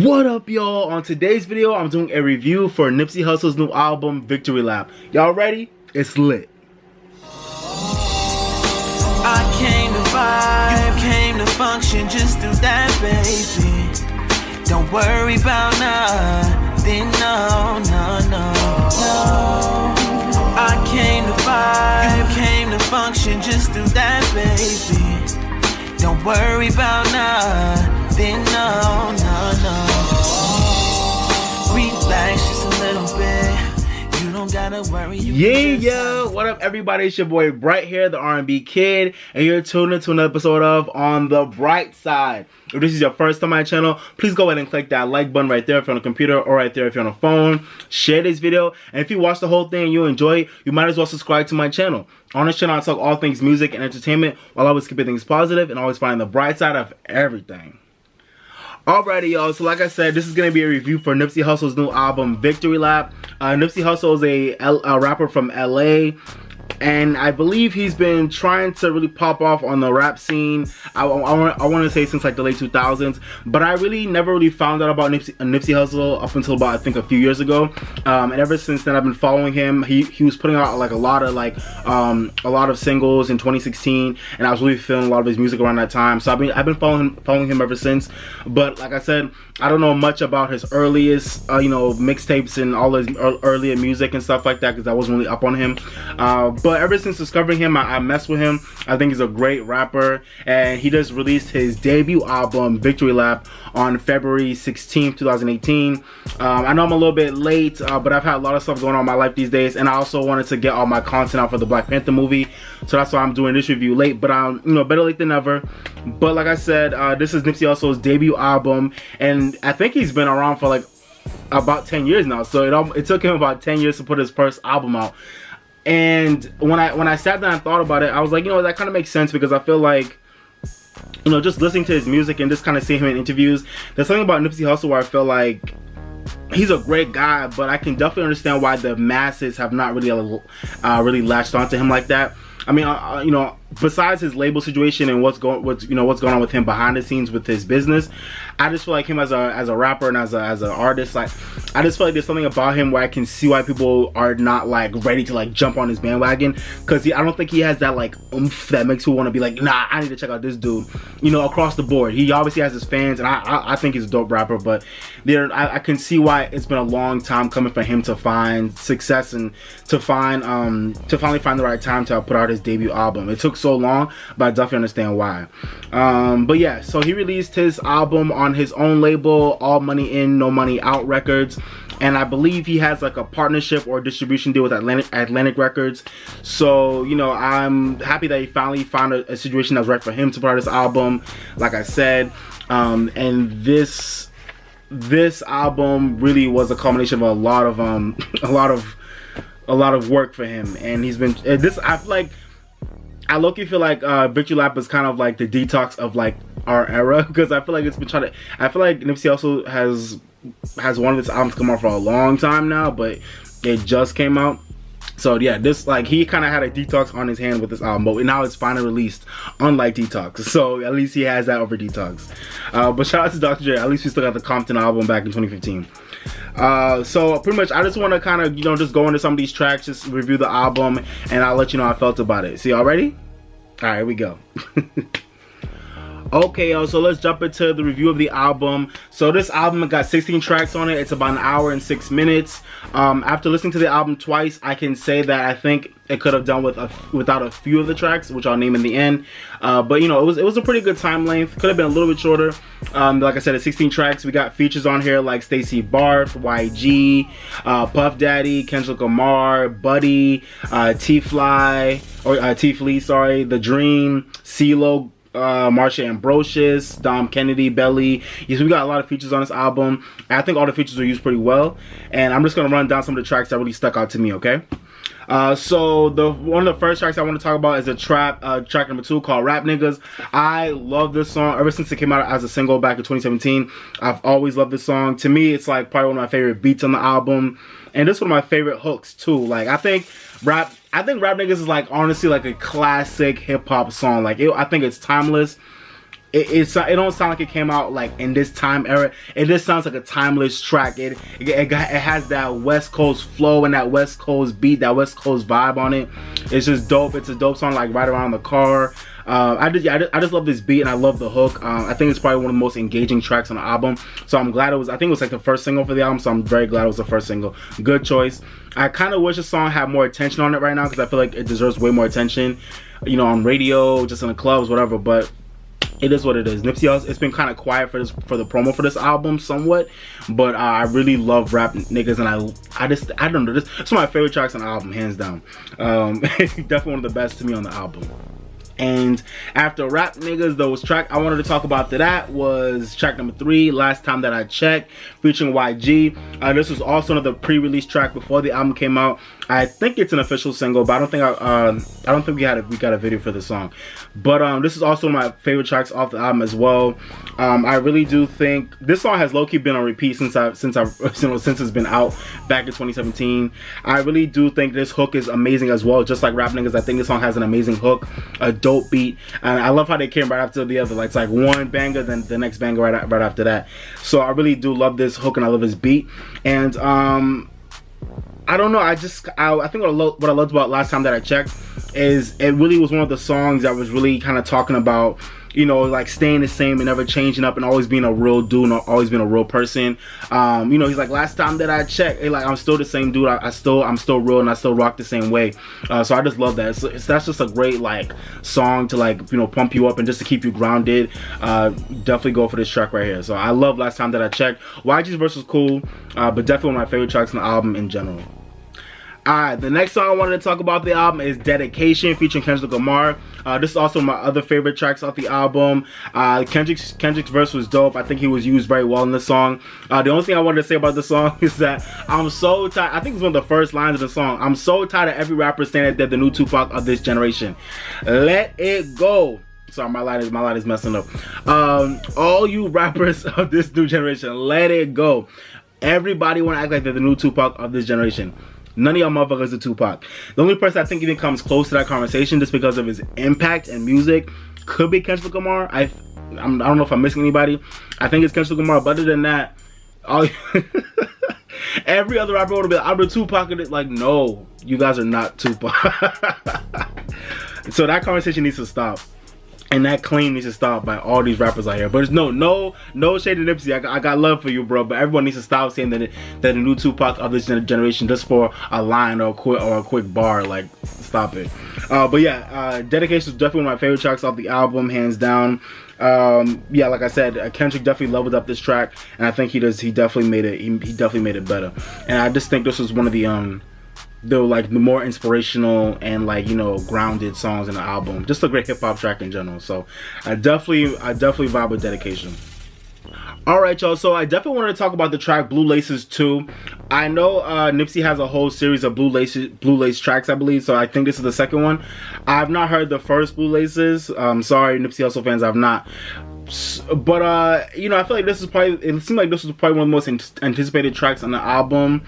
What up, y'all? On today's video, I'm doing a review for Nipsey Hussle's new album, Victory Lap. Y'all ready? It's lit. I came to vibe, you came to function, just do that, baby. Don't worry about nothing, no. I came to vibe, you came to function, just do that, baby. Don't worry about nothing, no. Relax just a little bit. You don't gotta worry. Yeah. What up, everybody? It's your boy Bright here, the R&B kid, and you're tuned into an episode of On the Bright Side. If this is your first time on my channel, please go ahead and click that like button right there if you're on a computer, or right there if you're on a phone. Share this video, and if you watch the whole thing and you enjoy it, you might as well subscribe to my channel. On this channel, I talk all things music and entertainment, while always keeping things positive and always finding the bright side of everything. Alrighty, y'all, so like I said, this is going to be a review for Nipsey Hussle's new album, Victory Lap. Nipsey Hussle is a rapper from LA, and I believe he's been trying to really pop off on the rap scene. I want to say since like the late 2000s, but I really never really found out about Nipsey Hussle up until about, I think, a few years ago. And ever since then, I've been following him. He was putting out like a lot of singles in 2016, and I was really feeling a lot of his music around that time. So I've been following him ever since. But like I said, I don't know much about his earliest mixtapes and all his earlier music and stuff like that, because I wasn't really up on him. But ever since discovering him, I messed with him. I think he's a great rapper, and he just released his debut album, Victory Lap, on February 16th, 2018. I know I'm a little bit late, but I've had a lot of stuff going on in my life these days, and I also wanted to get all my content out for the Black Panther movie, so that's why I'm doing this review late. But better late than never. But like I said, this is Nipsey Hussle's debut album, and I think he's been around for like about 10 years now. So it took him about 10 years to put his first album out. And when I sat down and thought about it, I was like, that kind of makes sense, because I feel like, just listening to his music and just kind of seeing him in interviews, there's something about Nipsey Hussle where I feel like he's a great guy, but I can definitely understand why the masses have not really latched onto him like that. I mean, besides his label situation and what's going on with him behind the scenes with his business, I just feel like him as a rapper and as an artist, like, I just feel like there's something about him where I can see why people are not like ready to like jump on his bandwagon, because I don't think he has that like oomph that makes people want to be like, nah, I need to check out this dude, across the board. He obviously has his fans, and I think he's a dope rapper, but I can see why it's been a long time coming for him to find success and to finally find the right time to put out his debut album. It took so long, but I definitely understand why. But yeah, so he released his album on his own label, All Money In, No Money Out Records, and I believe he has like a partnership or distribution deal with Atlantic Records. So I'm happy that he finally found a situation that's right for him to put out his album, like I said. And this album really was a culmination of a lot of work for him, and he's been I low-key feel like Victory Lap is kind of like the detox of like our era, because I feel like I feel like Nipsey Hussle has one of his albums come out for a long time now, but it just came out. So yeah, he kind of had a detox on his hand with this album, but now it's finally released, unlike Detox. So at least he has that over Detox. But shout out to Dr. J. At least we still got the Compton album back in 2015. So pretty much I just want to kind of just go into some of these tracks, just review the album, and I'll let you know how I felt about it. So y'all ready? All right, here we go. Okay, y'all, so let's jump into the review of the album. So this album got 16 tracks on it. It's about an hour and 6 minutes. After listening to the album twice, I can say that I think it could have done without a few of the tracks, which I'll name in the end. But it was a pretty good time length. Could have been a little bit shorter. Like I said, it's 16 tracks. We got features on here like Stacey Barth, YG, Puff Daddy, Kendrick Lamar, Buddy, T-Fly, The Dream, CeeLo, Marsha Ambrosius, Dom Kennedy, Belly. Yes, we got a lot of features on this album. I think all the features were used pretty well, and I'm just gonna run down some of the tracks that really stuck out to me. Okay. So one of the first tracks I want to talk about is a track number 2 called Rap Niggas. I love this song ever since it came out as a single back in 2017. I've always loved this song. To me, it's like probably one of my favorite beats on the album, and this is one of my favorite hooks too. Like I think Rap Niggas is like honestly like a classic hip hop song. Like I think it's timeless. it don't sound like it came out like in this time era. It just sounds like a timeless track. It has that West Coast flow and that West Coast beat, that West Coast vibe on it. It's just dope. It's a dope song, like right around the car. I just love this beat and I love the hook. I think it's probably one of the most engaging tracks on the album. So I'm glad it was. I think it was like the first single for the album. So I'm very glad it was the first single. Good choice. I kind of wish the song had more attention on it right now because I feel like it deserves way more attention. You know, on radio, just in the clubs, whatever. But it is what it is. Nipsey Hussle, it's been kind of quiet for the promo for this album somewhat, but I really love Rap Niggas, and I don't know, this is one of my favorite tracks on the album, hands down. Definitely one of the best to me on the album. And after Rap Niggas, those track I wanted to talk about to that was track number 3, Last Time That I Checked, featuring YG. This was also another pre-release track before the album came out. I think it's an official single, but I don't think we got a video for this song. But this is also one of my favorite tracks off the album as well. I really do think this song has low-key been on repeat since it's been out back in 2017. I really do think this hook is amazing as well, just like Rap Niggas. I think this song has an amazing hook, a dope beat, and I love how they came right after the other. Like it's like one banger, then the next banger right after that. So I really do love this hook and I love this beat. And I don't know, I think what I loved about Last Time That I Checked is it really was one of the songs that was really kind of talking about, you know, like staying the same and never changing up and always being a real dude and always being a real person. You know, he's like, last time that I checked, like I'm still the same dude. I'm still real and I still rock the same way. So I just love that. That's just a great like song to like, you know, pump you up and just to keep you grounded. Definitely go for this track right here. So I love Last Time That I Checked. YG's verse was cool, but definitely one of my favorite tracks on the album in general. Alright, the next song I wanted to talk about the album is Dedication featuring Kendrick Lamar. This is also my other favorite tracks off the album. Kendrick's verse was dope. I think he was used very well in this song. The only thing I wanted to say about the song is that I'm so tired. I think it's one of the first lines of the song. I'm so tired of every rapper saying that they're the new Tupac of this generation. Let it go. Sorry, my light is messing up. All you rappers of this new generation, let it go. Everybody want to act like they're the new Tupac of this generation. None of y'all motherfuckers are Tupac. The only person I think even comes close to that conversation just because of his impact and music could be Kendrick Lamar. I don't know if I'm missing anybody. I think it's Kendrick Lamar, but other than that, every other rapper would be like, I'm the Tupac of it. Like, no, you guys are not Tupac. So that conversation needs to stop. And that claim needs to stop by all these rappers out here. But there's no shade to Nipsey. I got love for you, bro. But everyone needs to stop saying that the new Tupac of this generation just for a line or a quick bar. Like, stop it. But yeah, Dedication is definitely one of my favorite tracks off the album, hands down. Yeah, like I said, Kendrick definitely leveled up this track, and I think he definitely made it. He definitely made it better. And I just think this was one of the more inspirational and like, you know, grounded songs in the album. Just a great hip-hop track in general. So I definitely vibe with Dedication. Alright, y'all, so I definitely wanted to talk about the track Blue Laces 2. I know Nipsey has a whole series of Blue Lace tracks, I believe, so I think this is the second one. I've not heard the first Blue Laces. Sorry, Nipsey Hussle fans, I've not. But you know, I feel like it seemed like this was probably one of the most anticipated tracks on the album.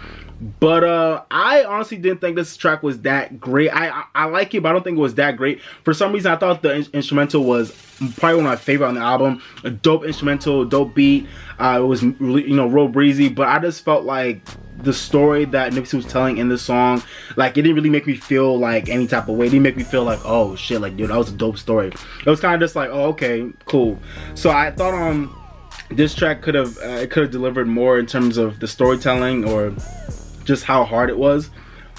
But I honestly didn't think this track was that great. I like it, but I don't think it was that great. For some reason, I thought the instrumental was probably one of my favorite on the album. A dope instrumental, dope beat. It was really, you know, real breezy. But I just felt like the story that Nipsey was telling in this song, like, it didn't really make me feel like any type of way. It didn't make me feel like, oh shit, like, dude, that was a dope story. It was kind of just like, oh, okay, cool. So I thought this track could have delivered more in terms of the storytelling or just how hard it was.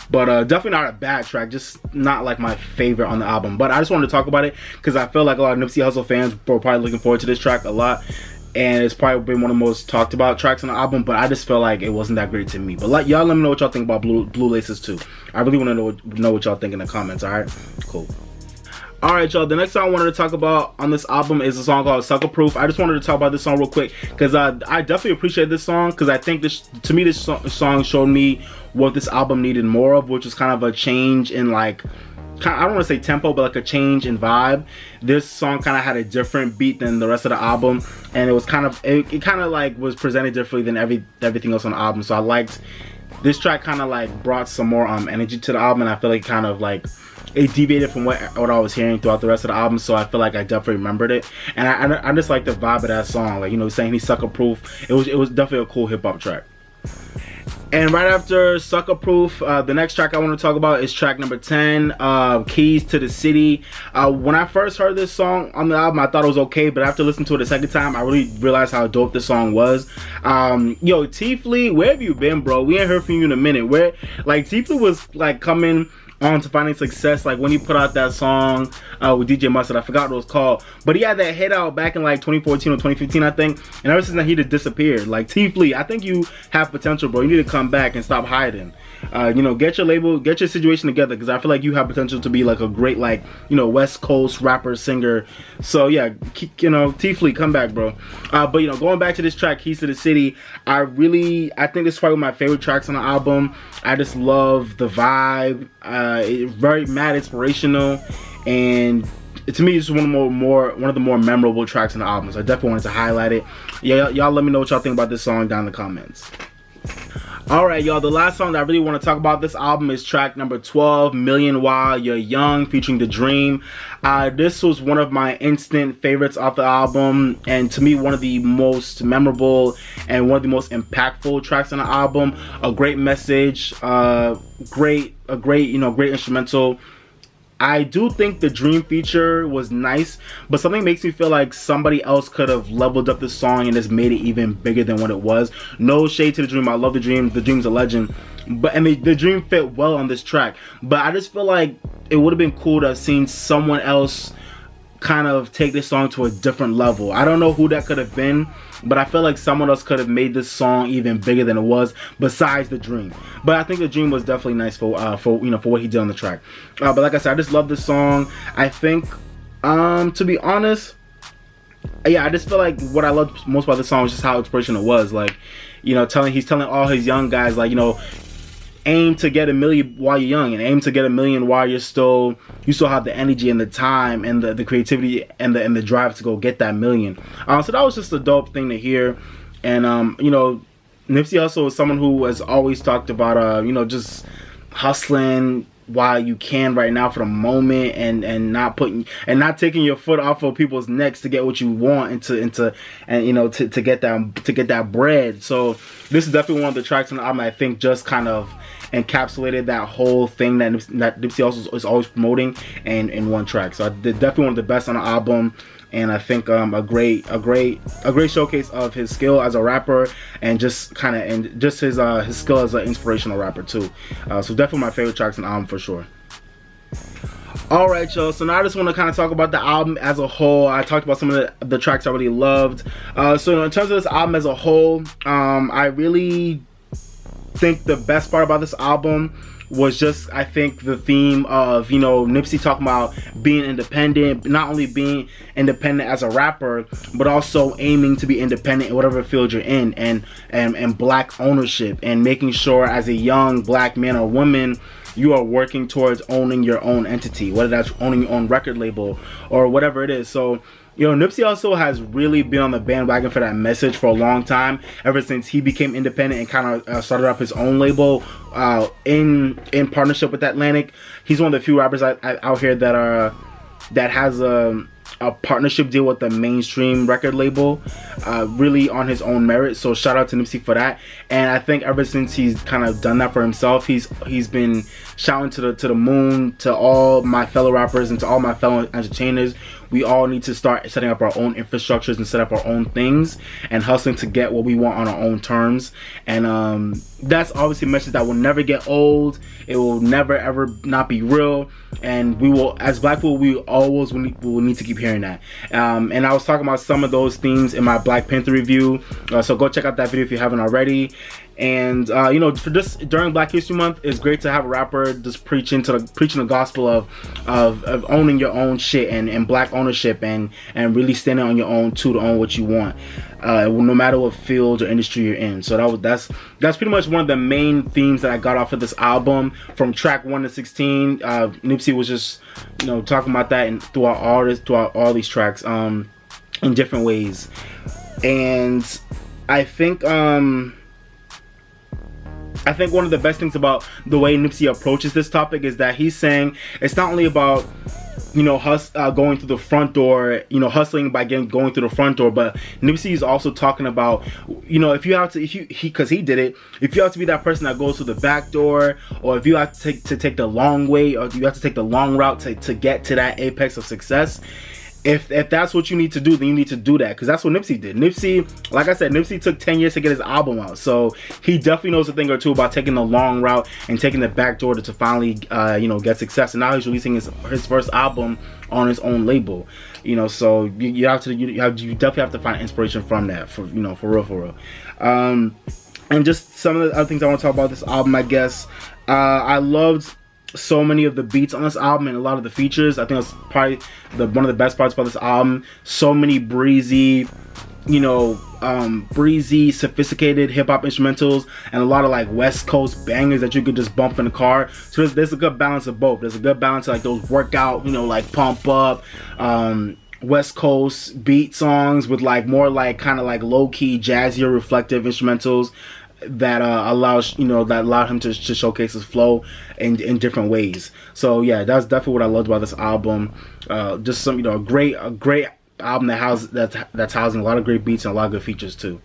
But definitely not a bad track, just not like my favorite on the album. But I just wanted to talk about it because I feel like a lot of Nipsey Hussle fans were probably looking forward to this track a lot, and it's probably been one of the most talked about tracks on the album. But I just feel like it wasn't that great to me. But y'all let me know what y'all think about Blue Laces 2. I really want to know what y'all think in the comments. All right, cool. Alright, y'all, the next song I wanted to talk about on this album is a song called Sucker Proof. I just wanted to talk about this song real quick because I definitely appreciate this song, because I think this song showed me what this album needed more of, which was kind of a change in, like, I don't want to say tempo, but like a change in vibe. This song kind of had a different beat than the rest of the album, and it was kind of like was presented differently than everything else on the album. So I liked this track kind of like brought some more energy to the album, and I feel like kind of like it deviated from what I was hearing throughout the rest of the album, so I feel like I definitely remembered it. And I just like the vibe of that song, like, you know, saying he's sucker proof. It was definitely a cool hip hop track. And right after Sucker Proof, the next track I want to talk about is track number 10, Keys to the City. When I first heard this song on the album, I thought it was okay, but after listening to it a second time, I really realized how dope this song was. Yo, T-Fleet, where have you been, bro? We ain't heard from you in a minute. Where, like, T-Fleet was like coming on to finding success, like when he put out that song with DJ Mustard. I forgot what it was called, but he had that hit out back in like 2014 or 2015, I think, and ever since then he just disappeared. Like, T-Fleet, I think you have potential, bro. You need to come back and stop hiding. You know, get your label, get your situation together, because I feel like you have potential to be like a great, like, you know, West Coast rapper, singer. So yeah, you know, T-Fleet, come back, bro. But, you know, going back to this track, Keys to the City, I think this is probably one of my favorite tracks on the album. I just love the vibe. It's very mad inspirational, and to me, it's one of the more memorable tracks on the album. So I definitely wanted to highlight it. Yeah, y'all let me know what y'all think about this song down in the comments. Alright, y'all, the last song that I really want to talk about this album is track number 12, Million While You're Young, featuring The Dream. This was one of my instant favorites off the album, and to me, one of the most memorable and one of the most impactful tracks on the album. A great message, great instrumental. I do think the Dream feature was nice, but something makes me feel like somebody else could have leveled up the song and just made it even bigger than what it was. No shade to the Dream. I love the Dream. The Dream's a legend. And the Dream fit well on this track. But I just feel like it would have been cool to have seen someone else kind of take this song to a different level. I don't know who that could have been, but I feel like someone else could have made this song even bigger than it was, besides the Dream. But I think the Dream was definitely nice for what he did on the track. But like I said, I just love this song. I think, to be honest, yeah, I just feel like what I loved most about this song was just how inspirational it was. Like, you know, he's telling all his young guys, like, you know, aim to get 1 million while you're young, and aim to get 1 million while you still have the energy and the time and the creativity and the drive to go get that 1 million. So that was just a dope thing to hear. And you know, Nipsey Hussle is someone who has always talked about you know, just hustling while you can right now for the moment, and not taking your foot off of people's necks to get what you want, and you know, to get that bread. So this is definitely one of the tracks on the album I think just kind of encapsulated that whole thing that Nipsey Hussle is always promoting in one track. So definitely one of the best on the album, and I think a great showcase of his skill as a rapper, and just his skill as an inspirational rapper too. So definitely my favorite tracks on the album for sure. Alright, y'all, so now I just want to kind of talk about the album as a whole. I talked about some of the tracks I really loved. So in terms of this album as a whole, I really think the best part about this album was just, I think, the theme of, you know, Nipsey talking about being independent, not only being independent as a rapper, but also aiming to be independent in whatever field you're in, and black ownership, and making sure as a young black man or woman you are working towards owning your own entity, whether that's owning your own record label or whatever it is. So, you know, Nipsey Hussle has really been on the bandwagon for that message for a long time, ever since he became independent and kind of started up his own label in partnership with Atlantic. He's one of the few rappers out here that has a partnership deal with the mainstream record label, really on his own merit. So shout out to Nipsey for that. And I think ever since he's kind of done that for himself, he's been shouting to the moon to all my fellow rappers and to all my fellow entertainers. We all need to start setting up our own infrastructures and set up our own things and hustling to get what we want on our own terms. And that's obviously a message that will never get old. It will never ever not be real. And we will, as black people, we always will need to keep hearing that. And I was talking about some of those themes in my Black Panther review. So go check out that video if you haven't already. And you know, for this during Black History Month, it's great to have a rapper just preaching the gospel of owning your own shit and black ownership, and really standing on your own too, to own what you want, no matter what field or industry you're in. So that's pretty much one of the main themes that I got off of this album, from track 1 to 16. Nipsey was just, you know, talking about that and throughout all these tracks in different ways. And I think I think one of the best things about the way Nipsey approaches this topic is that he's saying it's not only about, you know, going through the front door, you know, hustling by going through the front door, but Nipsey is also talking about, you know, because he did it, if you have to be that person that goes through the back door, or if you have to take the long way, or you have to take the long route to get to that apex of success, if that's what you need to do, then you need to do that, because that's what Nipsey did. Nipsey, like I said, Nipsey took 10 years to get his album out, so he definitely knows a thing or two about taking the long route and taking the back door to finally, you know, get success. And now he's releasing his first album on his own label, you know. So you definitely have to find inspiration from that, for real. And just some of the other things I want to talk about this album, I guess. I loved so many of the beats on this album and a lot of the features. I think that's probably one of the best parts about this album. So many breezy, you know, sophisticated hip-hop instrumentals, and a lot of like West Coast bangers that you could just bump in the car. So there's a good balance of both. There's a good balance of like those workout, you know, like pump up, West Coast beat songs with like more like kind of like low-key, jazzier, reflective instrumentals that allowed him to showcase his flow in different ways. So yeah, that's definitely what I loved about this album. Just some, you know, a great album that's housing a lot of great beats and a lot of good features too.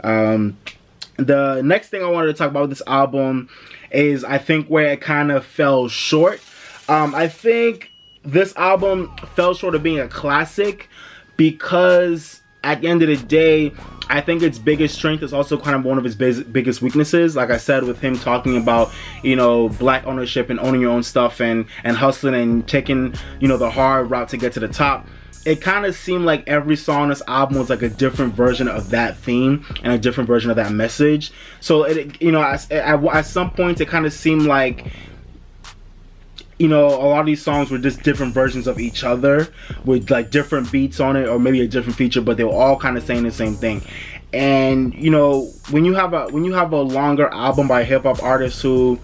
The next thing I wanted to talk about with this album is, I think, where it kind of fell short. I think this album fell short of being a classic because at the end of the day, I think its biggest strength is also kind of one of his biggest weaknesses. Like I said, with him talking about, you know, black ownership and owning your own stuff and hustling and taking, you know, the hard route to get to the top. It kind of seemed like every song on this album was like a different version of that theme and a different version of that message. So it, you know, at some point it kind of seemed like, you know, a lot of these songs were just different versions of each other with like different beats on it, or maybe a different feature, but they were all kind of saying the same thing. And you know, when you have a longer album by a hip hop artist who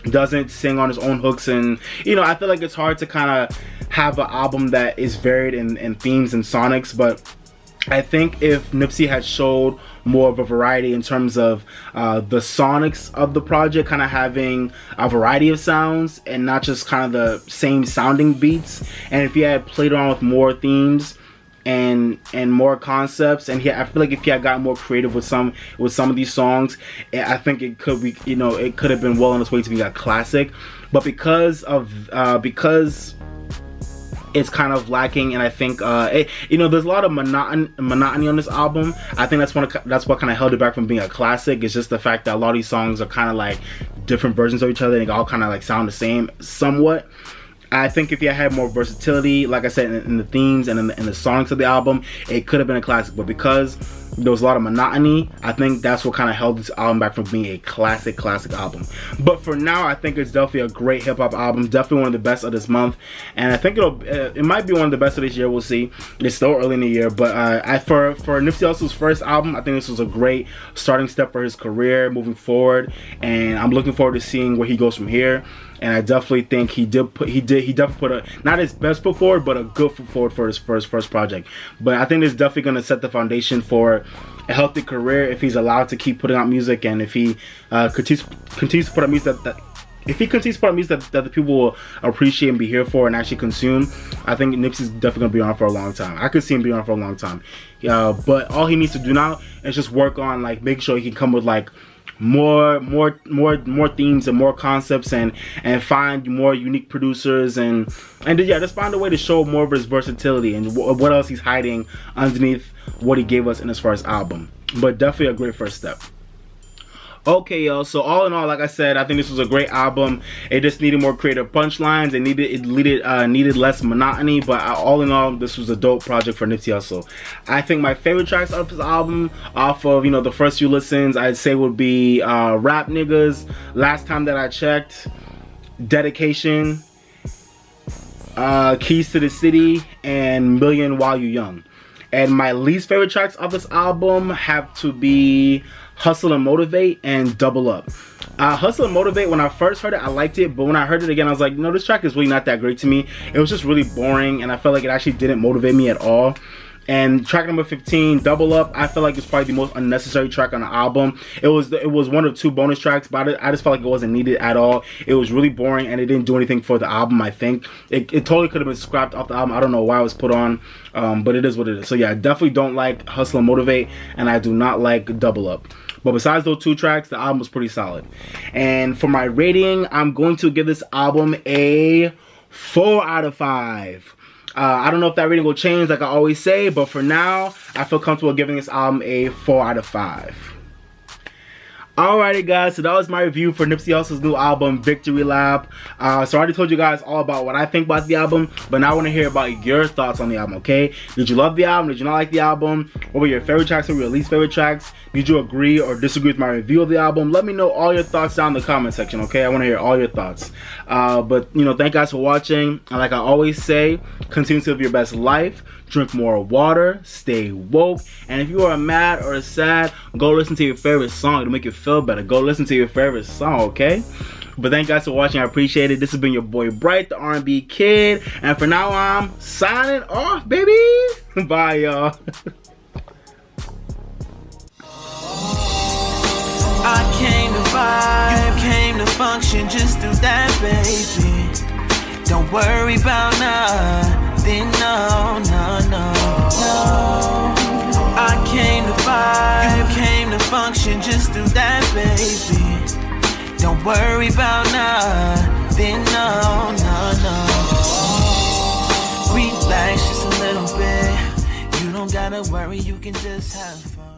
doesn't sing on his own hooks, and you know, I feel like it's hard to kind of have an album that is varied in themes and sonics. But I think if Nipsey had showed more of a variety in terms of the sonics of the project, kind of having a variety of sounds and not just kind of the same sounding beats, and if he had played around with more themes and more concepts, and I feel like if he had gotten more creative with some of these songs, I think it could be, you know, it could have been well on its way to be a classic. But because it's kind of lacking, and I think you know, there's a lot of monotony on this album. I think that's what kind of held it back from being a classic. It's just the fact that a lot of these songs are kind of like different versions of each other, and they all kind of like sound the same somewhat. I think if you had more versatility, like I said, in the themes and in the sonics of the album, it could have been a classic. But because there was a lot of monotony, I think that's what kind of held this album back from being a classic album. But for now, I think it's definitely a great hip hop album, definitely one of the best of this month, and I think it might be one of the best of this year. We'll see. It's still early in the year, but for Nipsey Hussle's first album, I think this was a great starting step for his career moving forward, and I'm looking forward to seeing where he goes from here. And I definitely think he definitely put a, not his best foot forward, but a good foot forward for his first project. But I think it's definitely going to set the foundation for a healthy career if he's allowed to keep putting out music, and if he continues to put out music that the people will appreciate and be here for and actually consume. I think Nipsey's definitely gonna be on for a long time. I could see him being on for a long time. But all he needs to do now is just work on like making sure he can come with like more themes and more concepts, and find more unique producers, and yeah, just find a way to show more of his versatility and what else he's hiding underneath what he gave us in his first album. But definitely a great first step. Okay, y'all, so all in all, like I said, I think this was a great album. It just needed more creative punchlines. It needed less monotony, but all in all, this was a dope project for Nipsey Hussle. I think my favorite tracks of his album, off of, you know, the first few listens, I'd say would be Rap Niggas, Last Time That I Checked, Dedication, Keys to the City, and Million While You Young. And my least favorite tracks of this album have to be Hustle and Motivate and Double Up. Hustle and Motivate, when I first heard it, I liked it, but when I heard it again, I was like, no, this track is really not that great to me. It was just really boring, and I felt like it actually didn't motivate me at all. And track number 15, Double Up, I feel like it's probably the most unnecessary track on the album. It was one of 2 bonus tracks, but I just felt like it wasn't needed at all. It was really boring, and it didn't do anything for the album. I think it totally could have been scrapped off the album. I don't know why it was put on, but it is what it is. So yeah, I definitely don't like Hustle and Motivate, and I do not like Double Up. But besides those 2 tracks, the album was pretty solid. And for my rating, I'm going to give this album a 4 out of 5. I don't know if that rating will change like I always say, but for now, I feel comfortable giving this album a 4 out of 5. Alrighty guys, so that was my review for Nipsey Hussle's new album, Victory Lap. So I already told you guys all about what I think about the album, but now I want to hear about your thoughts on the album, okay? Did you love the album? Did you not like the album? What were your favorite tracks? What were your least favorite tracks? Did you agree or disagree with my review of the album? Let me know all your thoughts down in the comment section, okay? I want to hear all your thoughts. But, you know, thank you guys for watching. And like I always say, continue to live your best life. Drink more water, stay woke, and if you are mad or sad, go listen to your favorite song. It'll make you feel better. Go listen to your favorite song, okay? But thank you guys for watching. I appreciate it. This has been your boy Bright, the R&B Kid, and for now I'm signing off, baby. Bye, y'all. I came to vibe, you came to function, just do that, baby. Don't worry about nothing, no, no, no, no. I came to vibe, you came to function, just do that, baby. Don't worry about nothing, no, no, no. Relax just a little bit. You don't gotta worry, you can just have fun.